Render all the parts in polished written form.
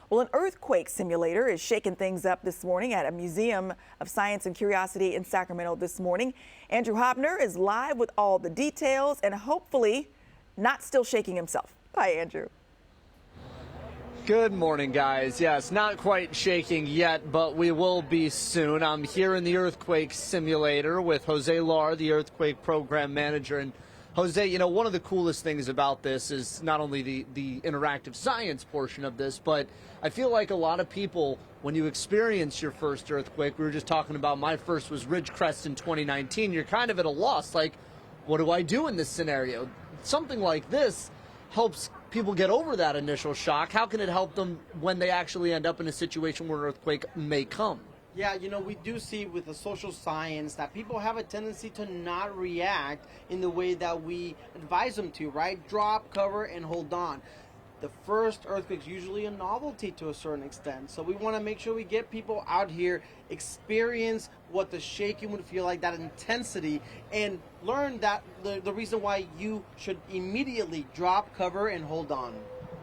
Well, an earthquake simulator is shaking things up this morning at a Museum of Science and Curiosity in Sacramento this morning. Andrew Hobner is live with all the details and hopefully not still shaking himself. Hi, Andrew. Good morning, guys. Yes, not quite shaking yet, but we will be soon. I'm here in the earthquake simulator with Jose Lar, the earthquake program manager. And Jose, you know, one of the coolest things about this is not only the interactive science portion of this, but I feel like a lot of people, when you experience your first earthquake, we were just talking about my first was Ridgecrest in 2019, you're kind of at a loss. Like, what do I do in this scenario? Something like this helps people get over that initial shock. How can it help them when they actually end up in a situation where an earthquake may come? Yeah, you know, we do see with the social science that people have a tendency to not react in the way that we advise them to, right? Drop, cover, and hold on. The first earthquake is usually a novelty to a certain extent. So we want to make sure we get people out here, experience what the shaking would feel like, that intensity, and learn that the reason why you should immediately drop, cover, and hold on.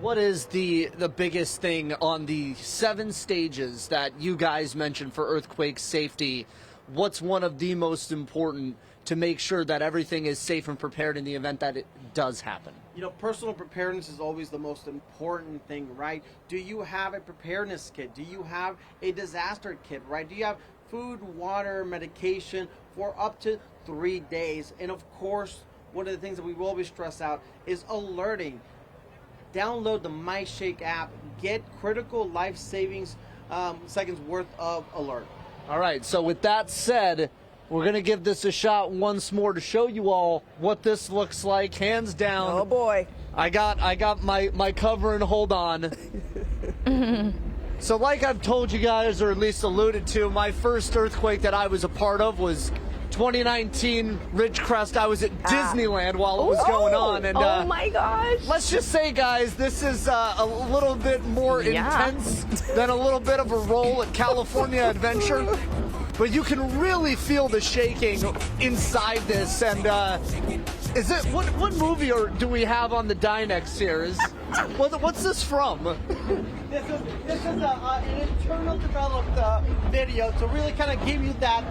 What is the biggest thing on the 7 stages that you guys mentioned for earthquake safety? What's one of the most important to make sure that everything is safe and prepared in the event that it does happen? You know, personal preparedness is always the most important thing, right? Do you have a preparedness kit? Do you have a disaster kit, right? Do you have food, water, medication for up to 3 days? And of course, one of the things that we will always stress out is alerting. Download the MyShake app, get critical life savings seconds worth of alert. All right, so with that said, we're going to give this a shot once more to show you all what this looks like, hands down. Oh boy. I got my cover and hold on. So like I've told you guys, or at least alluded to, my first earthquake that I was a part of was 2019 Ridgecrest. I was at Disneyland while it was going on, and oh my gosh! let's just say, guys, this is a little bit more intense than a little bit of a roll at California Adventure. But you can really feel the shaking inside this, and is it what movie do we have on the Dynex here? What's this from? This is an internal developed video to really kind of give you that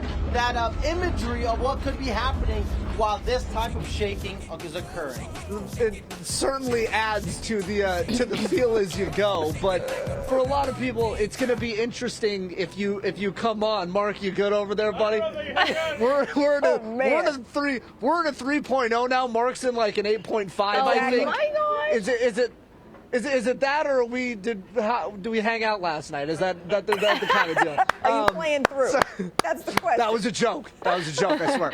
imagery of what could be happening while this type of shaking is occurring. It certainly adds to the feel as you go, but for a lot of people, it's going to be interesting if you come on. Mark, you good over there, buddy? We're in a 3.0 now. Mark's in like an 8.5, I think. Oh my gosh! Is it that, or do we hang out last night? Is that the kind of deal? Are you playing through? That's the question. That was a joke. I swear.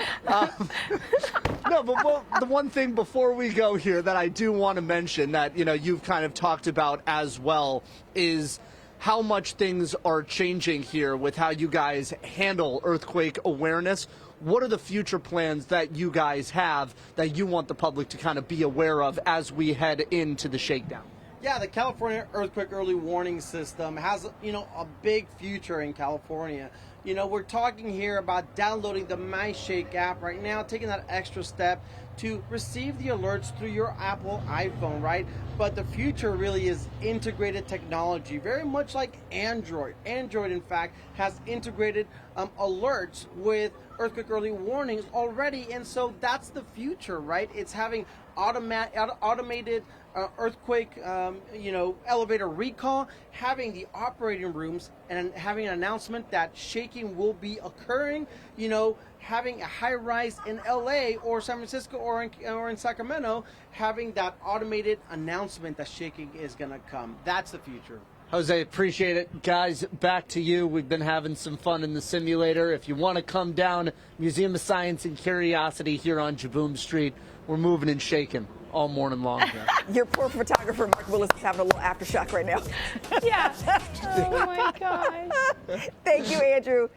No, but the one thing before we go here that I do want to mention that you've kind of talked about as well is how much things are changing here with how you guys handle earthquake awareness. What are the future plans that you guys have that you want the public to kind of be aware of as we head into the shakedown? Yeah, the California Earthquake Early Warning System has, a big future in California. We're talking here about downloading the MyShake app right now, taking that extra step to receive the alerts through your Apple iPhone, right? But the future really is integrated technology, very much like Android. Android, in fact, has integrated alerts with earthquake early warnings already, and so that's the future, right? It's having automated earthquake, elevator recall, having the operating rooms, and having an announcement that shaking will be occurring, having a high rise in LA or San Francisco or in Sacramento, having that automated announcement that shaking is going to come. That's the future. Jose, appreciate it. Guys, back to you. We've been having some fun in the simulator. If you want to come down, Museum of Science and Curiosity here on Jaboom Street, we're moving and shaking all morning long here. Your poor photographer, Mark Willis, is having a little aftershock right now. Yeah. Oh my gosh. Thank you, Andrew.